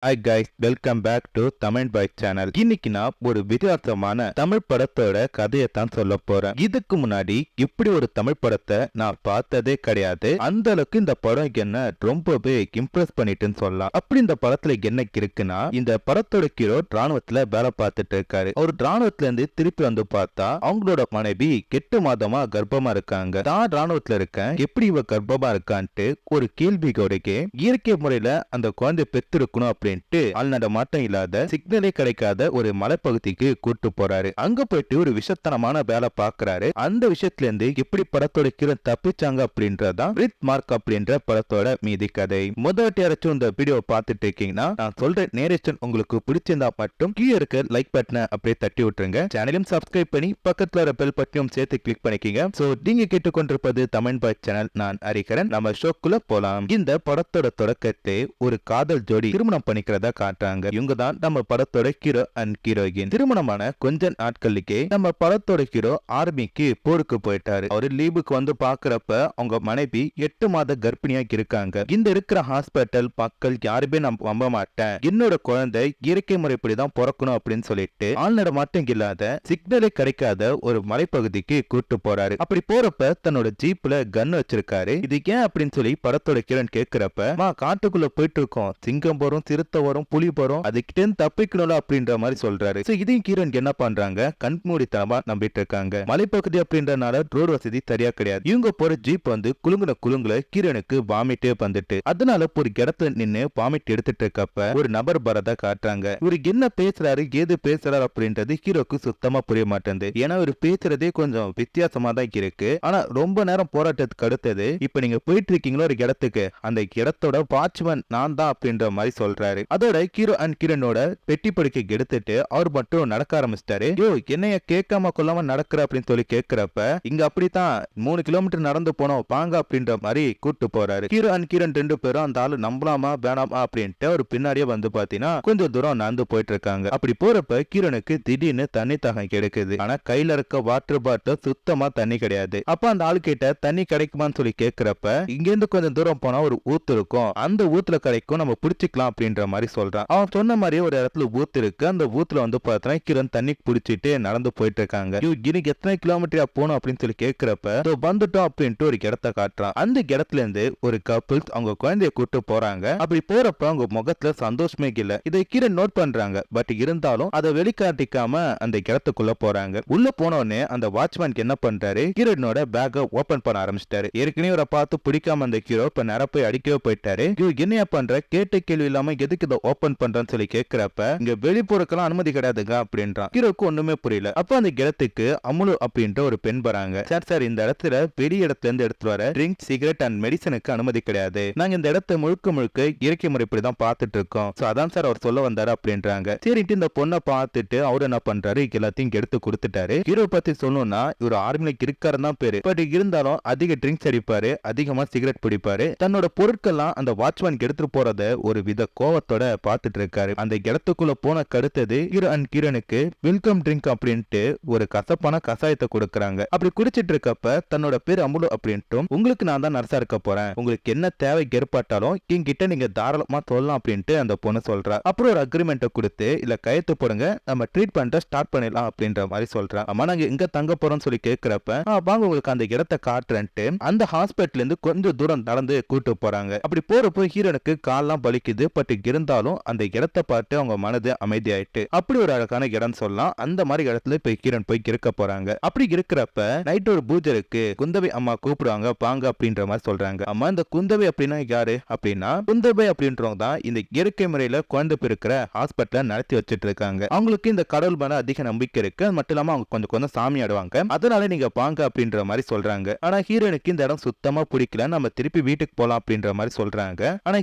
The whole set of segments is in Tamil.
Hi guys, welcome back to Tamil Bike Channel. இன்னைக்கு நான் ஒரு வித்தியாசமான தமிழ் படத்தோட கதையை தான் சொல்ல போறேன். இதுக்கு முன்னாடி இப்படி ஒரு தமிழ் படத்தை நான் பார்த்ததே கிடையாது. அந்த அளவுக்கு இந்த படம் என்ன ரொம்பவே இம்ப்ரெஸ் பண்ணிட்டுன்னு சொல்லலாம். அப்படி இந்த படத்துல என்ன இருக்குன்னா, இந்த படத்தோட ஹீரோ ராணுவத்துல வேலை பார்த்துட்டு இருக்காரு. ஒரு ராணுவத்துல இருந்து திருப்பி வந்து பார்த்தா அவங்களோட மனைவி 8 மாதமா கர்ப்பமா இருக்காங்க. தான் ராணுவத்துல இருக்கேன், எப்படி இவ கர்ப்பமா இருக்கான்ட்டு ஒரு கேள்வி கொடுக்க இயற்கை முறையில அந்த குழந்தை பெற்றிருக்கணும் அப்படின்ட்டு ஆள்நட மாட்டம் இல்லாத சிக்னலே கிடைக்காத ஒரு மலைப்பகுதிக்கு கூட்டு போறாரு. அங்க போயிட்டு ஒரு விஷத்தனமான வேலை பாக்குறாரு. அந்த விஷயத்துல இருந்து எப்படி படத்தோட ஹீரோ தப்பிச்சாங்க அப்படின்றதான் ரித் மார்க் அப்படின்ற படத்தோட மீதி கதை. முதல் யாராச்சும் இந்த வீடியோ பார்த்துட்டு இருக்கீங்கன்னா, நான் சொல்ற நேரேஷன் உங்களுக்கு பிடிச்சிருந்தா மட்டும் கீழே இருக்க லைக் பட்டனை அப்படியே தட்டி விட்டுருங்க. சேனலையும் சப்ஸ்கிரைப் பண்ணி பக்கத்துல ஒரு பெல் பட்டனையும் சேர்த்து கிளிக் பண்ணிக்கீங்க. சோ நீங்க கேட்டுக்கொண்டிருப்பது தமிழ் பாய் சேனல். நான் ஹரிஹரன். நம்ம ஷோக்குள்ள போலாம். இந்த படத்தோட தொடக்கத்தை ஒரு காதல் ஜோடி திருமணம் பண்ணிக்கிறதா காட்டுறாங்க. இவங்க தான் நம்ம படத்தோட ஹீரோ அண்ட் ஹீரோயின். திருமணமான கொஞ்ச நாட்களுக்கே நம்ம படத்தோட ஹீரோ ஆர்மிக்கு போருக்கு போயிட்டாரு. அவரு லீவுக்கு வந்து பாக்குறப்ப அவங்க மனைவி 8 மாத கர்ப்பிணியா இருக்காங்க. இந்த இருக்கிற ஹாஸ்பிட்டல் மக்கள் யாருமே நான் நம்ப மாட்டேன், என்னோட குழந்தை இயற்கை முறைப்படிதான் பிறக்கணும் அப்படின்னு சொல்லிட்டு ஆள்நட மாட்டம் இல்லாத சிக்னலே கிடைக்காத ஒரு மலைப்பகுதிக்கு கூட்டு போறாரு. அப்படி போறப்ப தன்னோட ஜீப்ல கன் வச்சிருக்காரு. இது ஏன் அப்படின்னு சொல்லி படத்தோட ஹீரோன் கேக்குறப்ப, காட்டுக்குள்ள போயிட்டு இருக்கோம், சிங்கம் வரும், சிறுத்தை வரும், புலி வரும், அதுக்கிட்ட தப்பிக்கணும்ல அப்படின்ற மாதிரி சொல்றாரு. இதையும் ஹீரோன் என்ன பண்றாங்க, கண்மூடித்தனமா நம்பிட்டு இருக்காங்க. மலைப்பகுதி அப்படின்றனால ரோடு வசதி சரியா கிடையாது. இவங்க போற ஜீப் வந்து குலுங்குல ஹீரோனுக்கு வாமிட்டே வந்துட்டு, அதனால ஒரு இடத்துல நின்னு வாமிட் எடுத்துட்டு இருக்கப்ப ஒரு நபர் வரத காட்டுறாங்க. இவரு என்ன பேசுறாரு, ஏது பேசுறாரு அப்படின்றது ஹீரோக்கு சுத்தமா புரிய மாட்டேங்குது. ஏன்னா இவர் பேசுறதே கொஞ்சம் வித்தியாசமா தான் இருக்கு. ஆனா ரொம்ப நேரம் போராட்டத்துக்கு அடுத்தது, இப்ப நீங்க போயிட்டு இருக்கீங்களோ ஒரு இடத்துக்கு, அந்த இடத்தோட வாட்ச்மேன் நான் தான் அப்படின்ற மாதிரி சொல்றாரு. அதோட ஹீரோ அண்ட் ஹீரோனோட பெட்டி படுக்கை எடுத்துட்டு அவர் மட்டும் நடக்க ஆரம்பிச்சிட்டாரு. யோ என்னைய கேட்காம கொள்ளாம நடக்கிற அப்படின்னு சொல்லி கேட்கிறப்ப, இங்க அப்படித்தான் 3 கிலோமீட்டர் நடந்து போனோம் பாங்க அப்படின்ற மாதிரி கூட்டு போறாரு. ஹீரோ அண்ட் ஹீரோன் 2 பேரும் அந்த ஆளு நம்பலாமா வேணாமா அப்படின்ட்டு ஒரு பின்னாடியே வந்து பாத்தீங்கன்னா கொஞ்சம் தூரம் நடந்து போயிட்டு இருக்காங்க. அப்படி போறப்ப ஹீரோனுக்கு திடீர்னு தண்ணி தாகம் கிடைக்குது. ஆனா கையில இருக்க வாட்டர் பாட்டில் சுத்தமா தண்ணி கிடையாது. அப்ப அந்த ஆளு கிட்ட தண்ணி கிடைக்குமான்னு சொல்லி கேட்கிறப்ப, இங்க இருந்து கொஞ்சம் தூரம் போனா ஒரு ஊத்து இருக்கும், அந்த ஊத்துல கிடைக்கும், நம்ம பிடிச்சிக்கலாம் அப்படின்ற மாதிரி சொல்றான். அவன் சொன்ன மாதிரியே ஒரு இடத்துல ஊத்து இருக்கு. அந்த ஊத்துல வந்து பார்த்தா கிரண் தண்ணி பிடிச்சிட்டு நடந்து போயிட்டு இருக்காங்க. இன்னைக்கு எத்தனை கிலோமீட்டர் போகணும் அப்படின்னு சொல்லி கேட்கிறப்ப, வந்துட்டோம் அப்படின்ட்டு ஒரு இடத்த காட்டுறான். அந்த இடத்துல இருந்து ஒரு கப்பிள்ஸ் அவங்க குழந்தைய கூட்டு போறாங்க. அப்படி போறப்ப அவங்க முகத்துல சந்தோஷமே இல்ல. இதை கிரண் நோட் பண்றாங்க. பட் இருந்தாலும் அதை வெளிக்காட்டிக்காம அந்த இடத்துக்குள்ள போறாங்க. உள்ள போனோடனே அந்த வாட்ச்மேன் என்ன பண்றாரு, கிரனோட பேக்கை ஓபன் பண்ண ஆரம்பிச்சிட்டாரு. ஏற்கனவே அவரை பார்த்து பிடிக்காம அந்த ஹீரோ இப்ப நேரா போய் அடிக்கவே போயிட்டாரு. என்னையா பண்ற, கேட்ட கேள்வி இல்லாம எதுக்கு இதை ஓபன் பண்றன்னு சொல்லி கேட்கிறப்ப, இங்க வெளிப்புறக்கெல்லாம் அனுமதி கிடையாதுங்க அப்படின்றான். ஹீரோக்கு ஒண்ணுமே புரியல. அப்ப அந்த இடத்துக்கு அமுலு அப்படின்ற ஒரு பெண் வராங்க. சார் இந்த இடத்துல வெளி இடத்துல இருந்து எடுத்து வர ட்ரிங்க், சிகரெட் அண்ட் மெடிசனுக்கு அனுமதி கிடையாது. நாங்க இந்த இடத்தை முழுக்க இயற்கை முறைப்படி தான் பார்த்துட்டு இருக்கோம். அதான் சார் அவர் சொல்ல வந்தாரு அப்படின்றாங்க. சரிட்டு இந்த பொண்ணை பார்த்துட்டு அவர் என்ன பண்றாரு, எல்லாத்தையும் எடுத்து கொடுத்துட்டாரு. ஹீரோ பத்தி சொல்லணும்னா இவர் ஆர்மில இருக்காருன்னு தான் பேரு. பட் இருந்தாலும் அதிக ட்ரிங்க்ஸ் அடிப்பாரு, அதிகமா சிகரெட் பிடிப்பாரு. தன்னோட பொருட்கள்லாம் அந்த வாட்ச்மேன் எடுத்துட்டு போறத ஒரு வித கோவத்தோட பார்த்துட்டு இருக்காரு. அந்த இடத்துக்குள்ள போன கடுத்தது ஹீரோ அண்ட் ஹீரோனுக்கு வெல்கம் ட்ரிங்க் அப்படின்ட்டு ஒரு கசப்பான கசாயத்தை கொடுக்கறாங்க. அப்படி குடிச்சிட்டு இருக்கப்ப தன்னோட பேர் அமுலு அப்படின்ட்டும், உங்களுக்கு நான் தான் நர்ஸா இருக்க போறேன், உங்களுக்கு என்ன தேவை ஏற்பட்டாலும் என்கிட்ட நீங்க தாராளமா சொல்லலாம் அப்படின்ட்டு அந்த பொண்ணு சொல்றா. அப்புறம் ஒரு அக்ரிமெண்ட்டை கொடுத்து இல்ல கையெழுத்து போடுங்க, நம்ம ட்ரீட்மெண்ட்டை ஸ்டார்ட் பண்ணிடலாம் அப்படின்ற மாதிரி சொல்றா. அம்மா நாங்க எங்க தங்க போறோம்னு சொல்லி கேட்கிறப்ப, வாங்க உங்களுக்கு அந்த இடத்தை காட்டுறேன்ட்டு அந்த ஹாஸ்பிட்டல் இருந்து கொஞ்சம் தூரம் நடந்து கூட்டு போறாங்க. அப்படி போறப்போ ஹீரோனுக்கு கால்லாம் பலிக்குது. பட் இருந்தாலும் அந்த இடத்தை பார்த்து அவங்க மனது அமைதியாயிட்டு, அப்படி ஒரு அழகான இடம் சொல்லலாம். அந்த மாதிரி இடத்துல போய் ஹீரோன் போய் இருக்க போறாங்க. அப்படி இருக்கிறப்ப நைட் ஒரு பூஜை இருக்கு, குந்தவை அம்மா கூப்பிடுவாங்க பாங்க அப்படின்ற மாதிரி சொல்றாங்க. அம்மா இந்த குந்தவை அப்படின்னா யாரு அப்படின்னா, குந்தவை அப்படின்றவங்க தான் இந்த இயற்கை முறையில குழந்தை பிறக்கிற ஹாஸ்பிட்டல நடத்தி வச்சிட்டு இருக்காங்க. அவங்களுக்கு இந்த கடவுள் மேல அதிக நம்பிக்கை இருக்கு. அது மட்டும் இல்லாம அவங்க கொஞ்சம் சாமி ஆடுவாங்க. அதனால நீங்க பாங்க அப்படின்ற மாதிரி சொல்றாங்க. ஆனா ஹீரோனுக்கு இந்த இடம் சுத்தமா பிடிக்கல, நம்ம திருப்பி வீட்டுக்கு போலாம் அப்படின்ற மாதிரி சொல்றாங்க. ஆனா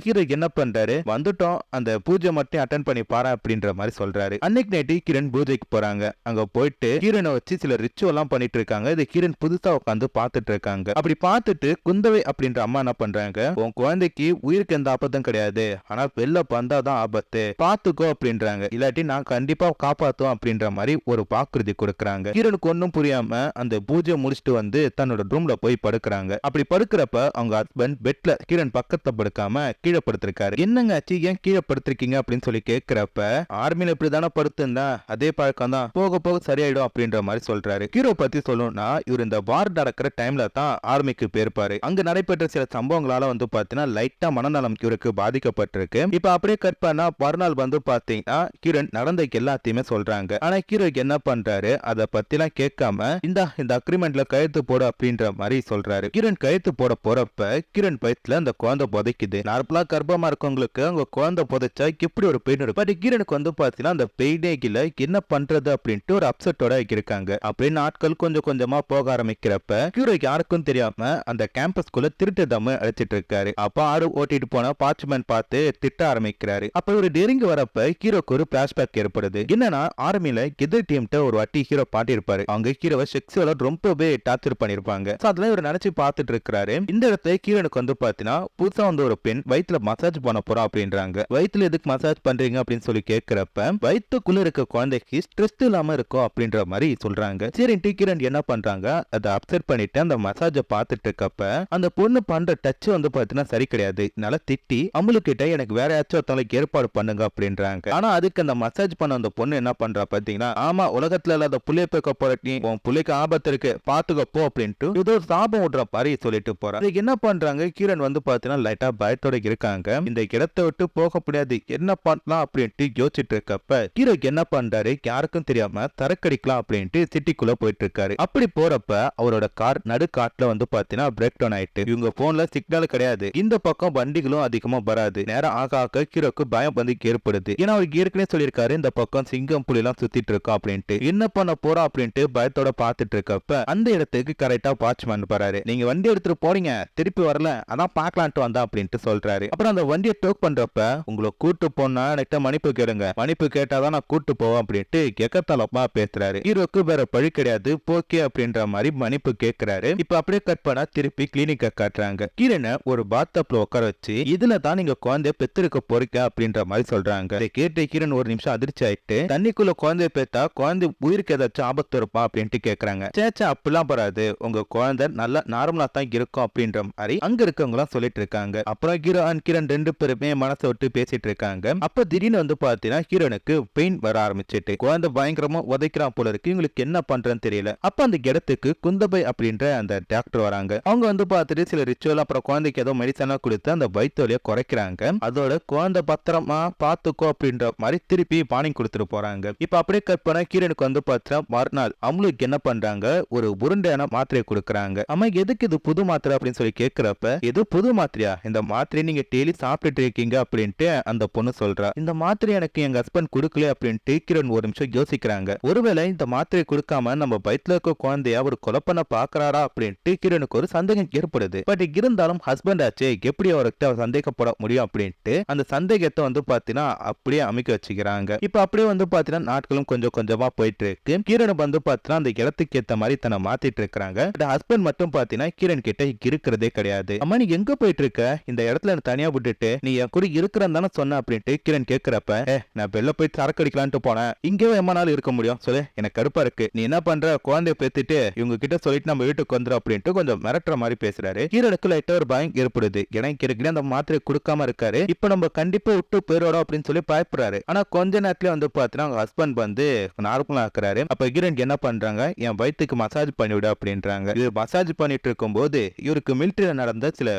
ஹீரோ என்ன பண்றாரு, வந்துட்டோம் அந்த பூஜை மட்டும் அட்டென்ட் பண்ணி பாரு அப்படின்ற மாதிரி சொல்றாரு. அன்னைக்கு நைட்டு கிரண் பூஜைக்கு போறாங்க. அங்க போயிட்டு ஹீரோனை வச்சு சில ரிச்சுவல் எல்லாம் பண்ணிட்டு இருக்காங்க. இது ஹீரோன் புதுசா உட்காந்து பார்த்துட்டு இருக்காங்க. அப்படி பார்த்துட்டு குந்தவை அப்படின்ற அம்மா என்ன பண்றாங்க, உன் குழந்தைக்கு உயிருக்கு எந்த ஆபத்தும் கிடையாது, ஆனா வெளில வந்தாதான் ஆபத்து, பாத்துக்கோ அப்படின்றாங்க. இல்லாட்டி நான் கண்டிப்பா காப்பாத்துவோம் அப்படின்ற மாதிரி ஒரு வாக்குறுதி கொடுக்கறாங்க. ஹீரோனுக்கு ஒன்னும் புரியாம அந்த பூஜை முடிச்சுட்டு வந்து தன்னோட ரூம்ல போய் படுக்கிறாங்க. அப்படி படுக்கிறப்ப அவங்க ஹஸ்பண்ட் பெட்ல ஹீரோன் பக்கத்துல படுக்காம கீழே படுத்திருக்காரு. என்னங்க ஆச்சு, ஏன் கீழே கீழே படுத்திருக்கீங்க அப்படின்னு சொல்லி கேட்கிறப்ப ஆர்மியில இப்படிதானே படுத்திருந்தா அதே பழக்கம் தான், போக போக சரியாயிடும் அப்படின்ற மாதிரி சொல்றாரு. ஹீரோ பத்தி சொல்லணும்னா இவர் இந்த வார் நடக்கிற டைம்ல தான் ஆர்மிக்கு போயிருப்பாரு. அங்க நடைபெற்ற சில சம்பவங்களால வந்து பாத்தீங்கன்னா லைட்டா மனநலம் இவருக்கு பாதிக்கப்பட்டிருக்கு. இப்ப அப்படியே கட் பண்ணா மறுநாள் வந்து பாத்தீங்கன்னா கிரண் நடந்த எல்லாத்தையுமே சொல்றாங்க. ஆனா ஹீரோ என்ன பண்றாரு, அதை பத்தி எல்லாம் கேட்காம இந்த அக்ரிமெண்ட்ல கையெழுத்து போடு அப்படின்ற மாதிரி சொல்றாரு. கிரண் கையெழுத்து போட போறப்ப கிரண் பயத்துல அந்த குழந்தை புதைக்குது. நார்மலா கர்ப்பமா இருக்கவங்களுக்கு அவங்க குழந்தை புதைச்சா எப்படி ஒரு பெயின் இருக்கும். பட் கிரனுக்கு வந்து பாத்தீங்கன்னா அந்த பெயினே இல்ல, என்ன பண்றது அப்படின்ட்டு ஒரு அப்செட்டோட இருக்காங்க. அப்படின்னு நாட்கள் கொஞ்சம் கொஞ்சமா போக ஆரம்பிக்கிறப்ப ஹீரோக்கு யாருக்கும் தெரியாம அந்த கேம்பஸ்குள்ள திருட்டு தம்மு அழைச்சிட்டு இருக்காரு. அப்ப ஆடு ஓட்டிட்டு போன வாட்ச்மேன் பார்த்து திட்ட ஆரம்பிக்கிறாரு. அப்ப ஒரு நெருங்கி வரப்ப ஹீரோக்கு ஒரு பிளாஷ்பேக் ஏற்படுது. என்னன்னா ஆர்மியில எதிர் டீம்ட்ட ஒரு வாட்டி ஹீரோ பாட்டிருப்பாரு. அவங்க ஹீரோவை செக்ஸுவலா ரொம்பவே டார்ச்சர் பண்ணிருப்பாங்க. அதெல்லாம் இவர் நினைச்சு பார்த்துட்டு இருக்காரு. இந்த இடத்துல ஹீரோனுக்கு வந்து பாத்தீங்கன்னா புதுசா வந்து ஒரு பெண் வயிற்றுல மசாஜ் பண்ண போறோம் அப்படின்றாங்க. வயிற்றுல எதுக்கு மசாஜ் பண்றீங்க அப்படின்னு சொல்லி கேட்கிறப்ப வயிற்றுக்குள்ள இருக்க குழந்தைக்கு ஸ்ட்ரெஸ் இல்லாம இருக்கும் அப்படின்ற மாதிரி சொல்றாங்க. சரி கிரண் என்ன பண்றாங்க, அதை அப்செட் பண்ணிட்டு அந்த மசாஜ பார்த்துட்டு இருக்கப்ப அந்த பொண்ணு பண்ற டச் வந்து பாத்தீங்கன்னா சரி கிடையாது. நல்லா திட்டி அமுலுக்கிட்ட எனக்கு வேற யாச்சும் ஒருத்தவங்களுக்கு ஏற்பாடு பண்ணுங்க அப்படின்றாங்க. ஆனா அதுக்கு அந்த மசாஜ் பண்ண அந்த பொண்ணு என்ன பண்றா பாத்தீங்கன்னா, ஆமா உலகத்துல இல்லாத புள்ளைய பேக்க போற நீ உன் புள்ளைக்கு ஆபத்து இருக்கு பாத்துக்க போ அப்படின்ட்டு ஏதோ சாபம் விடுற மாதிரி சொல்லிட்டு போறா. என்ன பண்றாங்க, கிரண் வந்து பாத்தீங்கன்னா லைட்டா பயத்தோட இருக்காங்க. இந்த இடத்தை விட்டு போக முடியாது, என்ன பண்ணலாம் அப்படின்ட்டு யோசிச்சுட்டு இருக்கப்ப ஹீரோக்கு என்ன பண்றாரு, யாருக்கும் தெரியாம தரக்கடிக்கலாம் அப்படின்ட்டு சிட்டிக்குள்ள போயிட்டு இருக்காரு. அப்படி போறப்ப அவரோட கார் நடு காட்டுல வந்து பாத்தீங்கன்னா பிரேக் டவுன் ஆயிட்டு, இவங்க போன்ல சிக்னல் கிடையாது, இந்த பக்கம் வண்டிகளும் அதிகமா வராது. நேரம் ஆக ஆக ஹீரோக்கு பயம் வந்து ஏற்படுது. ஏன்னா அவருக்கு ஏற்கனவே சொல்லியிருக்காரு இந்த பக்கம் சிங்கம் புலி எல்லாம் சுத்திட்டு இருக்கோம் அப்படின்ட்டு. என்ன பண்ண போறோம் அப்படின்ட்டு பயத்தோட பாத்துட்டு இருக்கப்ப அந்த இடத்துக்கு கரெக்டா வாட்ச்மேன் வராரு. நீங்க வண்டி எடுத்துட்டு போறீங்க, திருப்பி வரல, அதான் பாக்கலான்ட்டு வந்தா அப்படின்ட்டு சொல்றாரு. அப்புறம் அந்த வண்டியை டோக் பண்றப்ப உங்களை கூட்டு போனா எனக்கு மன்னிப்பு கேளுங்க, மன்னிப்பு கேட்டாதான் நான் கூட்டு போவேன் அப்படின்ட்டு எக்கத்தலமா பேசுறாரு. ஹீரோக்கு வேற பழி கிடையாது, போக்கே அப்படின்ற மாதிரி மன்னிப்பு கேட்கிறாரு. இப்ப அப்படியே கட் பண்ணா திருப்பி கிளினிக்க காட்டுறாங்க. கிரணை ஒரு பாத்டப்ல உட்கார வச்சு இதுல தான் நீங்க குழந்தைய பெத்திருக்க போறீங்க அப்படின்ற மாதிரி சொல்றாங்க. இதை கேட்டு கிரண் ஒரு நிமிஷம் அதிர்ச்சி ஆயிட்டு தண்ணிக்குள்ள குழந்தைய பெத்தா குழந்தை உயிருக்கு ஏதாச்சும் ஆபத்து இருப்பா அப்படின்ட்டு கேக்குறாங்க. சேச்சா அப்படிலாம் வராது, உங்க குழந்தை நல்லா நார்மலா தான் இருக்கும் அப்படின்ற மாதிரி அங்க இருக்கவங்க சொல்லிட்டு இருக்காங்க. அப்புறம் ஹீரோ அண்ட் கிரண் ரெண்டு பேருமே மனசை விட்டு பேசிட்டு இருக்காங்க. அப்ப திடீர்னு வந்து பாத்தீங்கன்னா ஹீரோனுக்கு பெயின் வர ஆரம்பிச்சிட்டு குழந்தை பயங்கரமா உதைக்கிறான் போல இருக்கு. இவங்களுக்கு என்ன பண்றதுன்னு தெரியல. அப்ப அந்த இடத்துக்கு குந்தபை அப்படின்ற அந்த டாக்டர் வராங்க. அவங்க வந்து பார்த்துட்டு சில ரிச்சுவல் அப்புறம் குழந்தைக்கு ஏதோ மெடிசனா கொடுத்து அந்த வயிற்றுவலியை குறைக்கிறாங்க. அதோட குழந்தை பத்திரமா பாத்துக்கோ அப்படின்ற மாதிரி திருப்பி பானிங் கொடுத்துட்டு போறாங்க. இப்ப அப்படியே கட் பண்ண கிரனுக்கு வந்து பார்த்தா மறுநாள் அவங்களுக்கு என்ன பண்றாங்க, ஒரு உருண்டையான மாத்திரையை கொடுக்கறாங்க. அம்மா எதுக்கு இது புது மாத்திரை அப்படின்னு சொல்லி கேட்கிறப்ப எது புது மாத்திரையா, இந்த மாத்திரையை நீங்க டெய்லி சாப்பிட்டுட்டு இருக்கீங்க அப்படின்ட்டு அந்த பொண்ணு சொல்றா. இந்த மாத்திரை எனக்கு எங்க ஹஸ்பண்ட் கொடுக்கல அப்படின்ட்டு கிரண் ஒரு நிமிஷம் யோசிக்கிறாங்க. ஒருவேளை இந்த மாத்திரை கொடுக்காம நம்ம வயிற்றுல இருக்க குழந்தைய அவர் கொலை பண்ண பாக்குறாரா அப்படின்ட்டு கிரனுக்கு ஒரு சந்தேகம் ஏற்படுது. பட் இருந்தாலும் ஹஸ்பண்ட் ஆச்சு, எப்படி அவர்கிட்ட சந்தேகப்பட முடியும் அப்படின்ட்டு அந்த சந்தேகத்தை வந்து பாத்தீங்கன்னா அப்படியே அமைக்க வச்சுக்கிறாங்க. இப்ப அப்படியே வந்து பாத்தீங்கன்னா நாட்களும் கொஞ்சம் கொஞ்சமா போயிட்டு இருக்கு. கிரண் வந்து பாத்தீங்கன்னா அந்த இடத்துக்கு ஏத்த மாதிரி தன்னை மாத்திட்டு இருக்காங்க. ஹஸ்பண்ட் மட்டும் பாத்தீங்கன்னா கிரண் கிட்ட இருக்கிறதே கிடையாது. அம்மா நீ எங்க போயிட்டு இருக்க, இந்த இடத்துல தனியா விட்டுட்டு நீ என் கூட இருக்கிறன்னு தானே சொன்ன அப்படின்ட்டு கிரண் கேட்கிறப்ப நான் வெளில போயிட்டு சரக்கு அடிக்கலான்ட்டு போனேன், இங்கே எம்மா நாள் இருக்க முடியும் சொல்லு, எனக்கு கடுப்பா இருக்கு, நீ என்ன பண்ற குழந்தைய பேத்திட்டு இவங்க கிட்ட சொல்லிட்டு நம்ம வீட்டுக்கு வந்துடும் அப்படின்ட்டு கொஞ்சம் மிரட்டுற மாதிரி பேசுறாரு. ஹீரோனுக்கு லைட்டா ஒரு பயம் ஏற்படுது. ஏன்னா கிரக்கு அந்த மாத்திரை கொடுக்காம இருக்காரு, இப்ப நம்ம கண்டிப்பா விட்டு போயிரோட அப்படின்னு சொல்லி பயப்படுறாரு. ஆனா கொஞ்ச நேரத்துல வந்து பாத்தீங்கன்னா அவங்க ஹஸ்பண்ட் வந்து நார்மலா ஆக்குறாரு. அப்ப ஹீரோன் என்ன பண்றாங்க, என் வயிற்றுக்கு மசாஜ் பண்ணிவிடு அப்படின்றாங்க. இது மசாஜ் பண்ணிட்டு இருக்கும் போது இவருக்கு மிலிட்டரியில நடந்த சில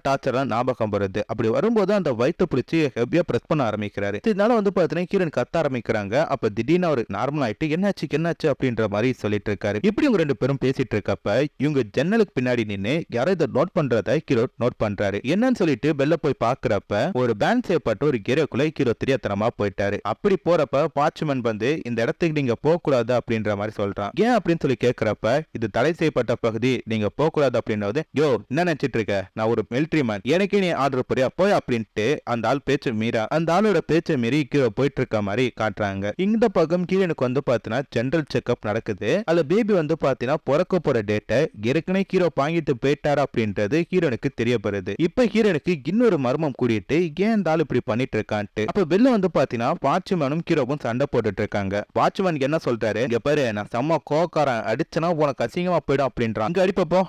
டார்ச்சர் ஞாபகம் வருது. அப்படி வரும்போது அந்த வயிற்று பிடிச்சி ஹெவியா பிரஸ் பண்ண ஆரம்பிக்கிறாரு. இதனால வந்து பாத்தீங்கன்னா ஹீரோன் கத்த ஆரம்பிக்கிறாங்க. அப்ப திடீர்னு அவர் நார்மல் ஆயிட்டு என்னாச்சு அப்படின்ற மாதிரி சொல்லிட்டு இருக்காரு. இப்படி இவங்க ரெண்டு பேரும் பேசிட்டு இருக்கப்ப இவங்க ஜன்னலுக்கு பின்னாடி நின்னு யாரோ இதை நோட் பண்றத ஹீரோ நோட் பண்றாரு. என்னன்னு சொல்லிட்டு வெளில போய் பாக்குறப்ப ஒரு பேன் செய்யப்பட்ட ஒரு கெரோக்குள்ள ஹீரோ தெரியாதனமா போயிட்டாரு. அப்படி போறப்ப வாட்ச்மேன் வந்து இந்த இடத்துக்கு நீங்க போக கூடாது அப்படின்ற மாதிரி சொல்றான். ஏன் அப்படின்னு சொல்லி கேட்கிறப்ப இது தடை செய்யப்பட்ட பகுதி, நீங்க போக கூடாது அப்படின்றது. யோ என்ன நினைச்சிட்டு இருக்க, நான் ஒரு மிலிட்டரி மேன், எனக்கு நீ ஆர்டர் போறியா போய் அப்படின்ட்டு அந்த ஆள் பேச்சு மீறா அந்த ஆளோட பேச்சை மீறி கீழே போயிட்டு இருக்க மாதிரி காட்டுறாங்க. இந்த பக்கம் கீழனுக்கு வந்து பாத்தீங்கன்னா ஜெனரல் செக்அப் நடக்குது. அதுல பேபி வந்து பாத்தீங்கன்னா பிறக்க போற டேட்டை ஏற்கனவே ஹீரோ வாங்கிட்டு போயிட்டாரா அப்படின்றது ஹீரோனுக்கு தெரியப்படுது. இப்ப ஹீரோனுக்கு இன்னொரு மர்மம் கூடிட்டு ஏன் இந்த ஆள் இப்படி பண்ணிட்டு இருக்கான்ட்டு. அப்ப வெளில வந்து பாத்தீங்கன்னா வாட்ச்மேனும் ஹீரோவும் சண்டை போட்டுட்டு இருக்காங்க. வாட்ச்மேன் என்ன சொல்றாரு, இங்க பாரு நான் செம்ம கோக்காரன், அடிச்சனா உனக்கு அசிங்கமா போயிடும் அப்படின்றான். அங்க அடிப்பப்போ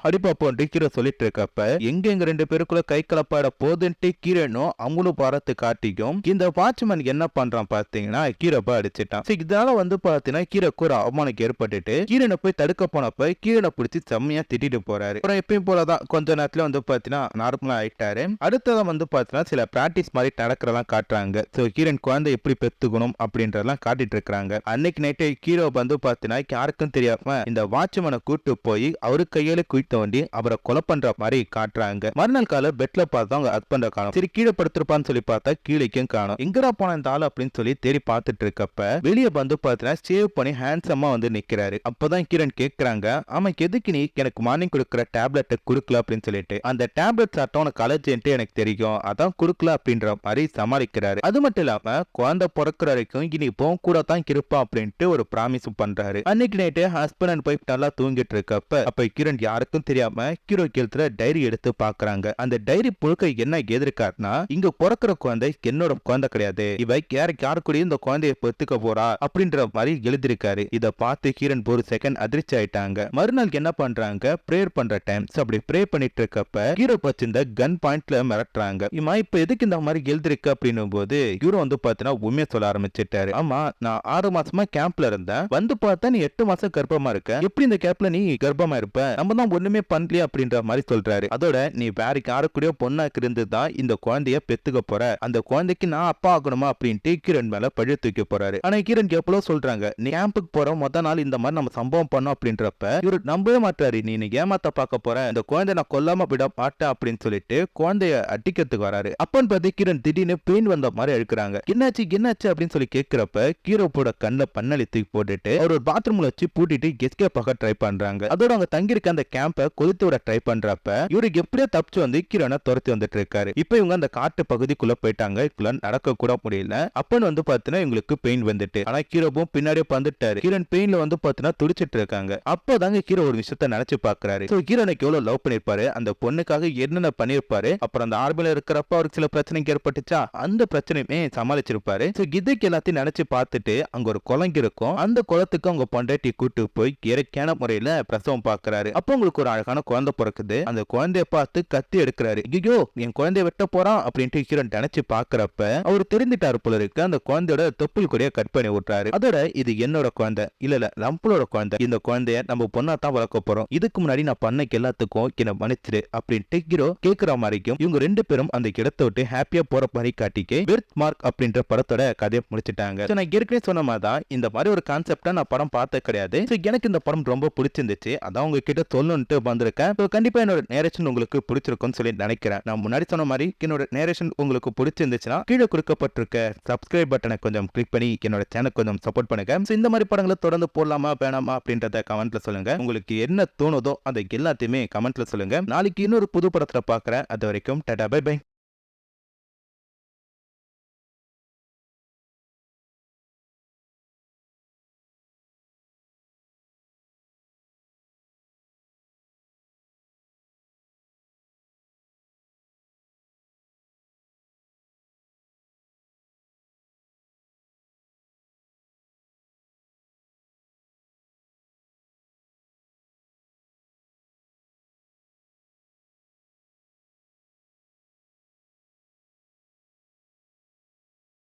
ஹீரோ சொல்லிட்டு இருக்கப்ப எங்க ரெண்டு பேருக்குள்ள கை கலப்பாட போதுன்ட்டு ஹீரோனும் அவங்களும் பாரு பார்த்து காட்டிக்கும் இந்த வாட்ச்மேன் என்ன பண்றான் பாத்தீங்கன்னா கீரப்ப அடிச்சிட்டான். இதனால பாத்தீங்கன்னா கீரைக்கு ஒரு அவமானம் ஏற்பட்டுட்டு கீரனை போய் தடுக்க போனப்ப கீரனை பிடிச்சி செம்மையா திட்டிட்டு போறாரு. அப்புறம் எப்பயும் போலதான் கொஞ்ச நேரத்துல பாத்தீங்கன்னா நார்மலா ஆயிட்டாரு. அடுத்ததான் பாத்தீங்கன்னா சில பிராக்டிஸ் மாதிரி நடக்கிறதெல்லாம் காட்டுறாங்க. சோ கீரன் குழந்தை எப்படி பெத்துக்கணும் அப்படின்றதெல்லாம் காட்டிட்டு இருக்காங்க. அன்னைக்கு நைட்டு ஹீரோ பாத்தீங்கன்னா யாருக்கும் தெரியாம இந்த வாட்ச்மேனை கூட்டு போய் அவரு கையில குயிட் தோண்டி அவரை கொலை பண்ற மாதிரி காட்டுறாங்க. மறுநாள் கால பெட்ல பார்த்தா அவங்க ஹஸ்பண்ட காணும். சரி கீழே படுத்திருப்பான்னு சொல்லி பார்த்தா கீழேக்கும் காணும். எங்கடா போன இந்த ஆள் அப்படின்னு சொல்லி தேடி பார்த்துட்டு இருக்கப்ப வெளியே பாத்தீங்கன்னா சேவ் பண்ணி ஹேண்ட்ஸமா நிக்கிறாரு. அப்பதான் கிரண் கேக்குறாங்க, ஆமா எதுக்கு நீ எனக்கு மார்னிங் கொடுக்குற டேப்லெட் குடுக்கல அப்படின்னு சொல்லிட்டு, அந்த டேப்லெட் சாப்பிட்டா உனக்கு அலர்ஜின்ட்டு எனக்கு தெரியும், அதான் குடுக்கல அப்படின்ற மாதிரி சமாளிக்கிறாரு. அது மட்டும் இல்லாம குழந்தை பிறக்கிற வரைக்கும் இனி இப்போ கூட தான் இருப்பா அப்படின்ட்டு ஒரு பிராமிஸ் பண்றாரு. அன்னைக்கு நைட்டு ஹஸ்பண்ட் அண்ட் ஒய்ஃப் நல்லா தூங்கிட்டு இருக்கப்ப அப்ப கிரண் யாருக்கும் தெரியாம ஹீரோ எழுத்துற டைரி எடுத்து பாக்குறாங்க. அந்த டைரி புழுக்க என்ன எதிர்க்காருன்னா, இங்க பிறக்கிற குழந்தை என்னோட குழந்தை கிடையாது, இவ யாரு கூட இந்த குழந்தைய பெத்துக்க போறா அப்படின்ற மாதிரி எழுதிருக்காரு. இத பார்த்து கிரண் ஒரு செகண்ட் அதிர்ச்சி ஆயிட்டாங்க. மறுநாள் என்ன பண்றாங்க, பிரேயர் பண்ற டைம். அப்படி ப்ரே பண்ணிட்டு இருக்கப்ப ஹீரோ வச்சிருந்த கன் பாயிண்ட்ல மிரட்டுறாங்க. இம்மா இப்ப எதுக்கு இந்த மாதிரி எழுதிருக்கு அப்படின்னும் போது ஹீரோ பாத்தீங்கன்னா உண்மையை சொல்ல ஆரம்பிச்சிட்டாரு. ஆமா நான் 6 மாசமா கேம்ப்ல இருந்தேன், பார்த்தா நீ 8 மாசம் கர்ப்பமா இருக்க, எப்படி இந்த கேம்ப்ல நீ கர்ப்பமா இருப்ப, நம்ம தான் ஒண்ணுமே பண்ணலையா அப்படின்ற மாதிரி சொல்றாரு. அதோட நீ வேற யாருக்குடைய பொண்ணாக்கு இருந்துதான் இந்த குழந்தைய பெத்துக்க போற, அந்த குழந்தைக்கு நான் அப்பா ஆகணுமா அப்படின்ட்டு கிரண் மேல பழி தூக்கி போறாரு. ஆனா கிரண் எவ்வளவு சொல்றாங்க, நீ கேம்புக்கு போற மொத நாள் இந்த மாதிரி நம்ம சம்பவம் பண்ணோம் அப்படின்றப்ப இவரு நம்பவே மாட்டாரு. நீ ஏமாத்த பார்க்க போற, இந்த குழந்தை நான் கொல்லாம விட மாட்டேன் அப்படின்னு சொல்லிட்டு குழந்தைய அடிக்கிறதுக்கு வராரு. அப்பன்னு பார்த்து கிரண் திடீர்னு பெயின் வந்த மாதிரி அழுக்குறாங்க. என்னாச்சு அப்படின்னு சொல்லி கேட்கிறப்ப ஹீரோவோட கண்ணுல பன்னலி தூக்கி போட்டுட்டு அவர் ஒரு பாத்ரூம்ல வச்சு பூட்டிட்டு எஸ்கேப் ஆக ட்ரை பண்றாங்க. அதோட அவங்க தங்கியிருக்க அந்த கேம்பை கொளுத்து விட ட்ரை பண்றப்ப இவருக்கு எப்படியோ தப்பிச்சு கிரணை துரத்தி வந்துட்டு இருக்காரு. இப்ப இவங்க அந்த காட்டு பகுதிக்குள்ள போயிட்டாங்க. இப்ப நடக்க கூட முடியல. அப்பன்னு பாத்தீங்கன்னா இவங்களுக்கு பெயின் வந்துட்டு, ஆனா ஹீரோவும் பின்னாடியே வந்துட்டாரு. கிரண் பெயின்ல பாத்தீங்கன்னா துடிச்சிட்டு இருக்காங்க. அப்பதாங்க ஹீரோ ஒரு விஷயத்த நினைச்சு பாக்குறாரு. ஹீரோனுக்கு எவ்வளவு லவ் பண்ணிருப்பாரு, அந்த பொண்ணுக்காக என்னென்ன பண்ணிருப்பாரு, அப்புறம் அந்த ஆர்மில இருக்கிறப்ப அவருக்கு சில பிரச்சனை ஏற்பட்டுச்சா, அந்த பிரச்சனையுமே சமாளிச்சிருப்பாரு. இதுக்கு எல்லாத்தையும் நினைச்சு பார்த்துட்டு அங்க ஒரு குளம் இருக்கும். அந்த குளத்துக்கு அவங்க பொண்டாட்டி கூட்டு போய் இயற்கையான முறையில பிரசவம் பாக்குறாரு. அப்ப உங்களுக்கு ஒரு அழகான குழந்தை பிறக்குது. அந்த குழந்தைய பார்த்து கத்தி எடுக்கிறாரு. ஐயோ என் குழந்தைய வெட்ட போறான் அப்படின்ட்டு ஹீரோன் நினைச்சு பாக்குறப்ப அவர் தெரிஞ்சிட்டாரு போல இருக்கு. அந்த குழந்தையோட தொப்புள் கூட கட் பண்ணி விட்டுறாரு. அதோட இது என்னோட குழந்தை இல்ல ரம்பளோட குழந்தை, இந்த குழந்தைய நம்ம பொண்ணா தான் வளர்க்க போறோம், இதுக்கு முன்னாடி நான் பண்ணக்கு எல்லாத்துக்கும் என்ன மன்னிச்சிரு அப்படின்ட்டு ஹீரோ கேட்கிற மாதிரிக்கும் இவங்க 2 பேரும் அந்த இடத்தை விட்டு ஹாப்பியா போற மாதிரி காட்டிக்கு பெர்த் மார்க் அப்படின்ற படத்தோட கதையை முடிச்சிட்டாங்க. நான் ஏற்கனவே சொன்ன மாதிரி தான் இந்த மாதிரி ஒரு கான்செப்டா நான் படம் பார்த்த கிடையாது. எனக்கு இந்த படம் ரொம்ப பிடிச்சிருந்துச்சு, அதான் உங்ககிட்ட சொல்லணும்ட்டு வந்திருக்கேன். கண்டிப்பா என்னோட நேரேஷன் உங்களுக்கு பிடிச்சிருக்கும்னு சொல்லி நினைக்கிறேன். நான் முன்னாடி சொன்ன மாதிரி என்னோட நேரேஷன் உங்களுக்கு பிடிச்சிருந்துச்சுன்னா கீழே கொடுக்கப்பட்டிருக்க சப்ஸ்கிரைப் பட்டனை கொஞ்சம் கிளிக் பண்ணி என்னோட சேனல் கொஞ்சம் சப்போர்ட் பண்ணுங்க. இந்த மாதிரி படங்களை தொடர்ந்து போடலாமா வேணாமா அப்படின்றத கமெண்ட்ல சொல்லுங்க. உங்களுக்கு என்ன தோணுதோ அதை எல்லாத்தையுமே கமெண்ட்ல சொல்லுங்க. நாளைக்கு இன்னொரு புது படத்துல பாக்குறேன். அது வரைக்கும் டாடா பை பை.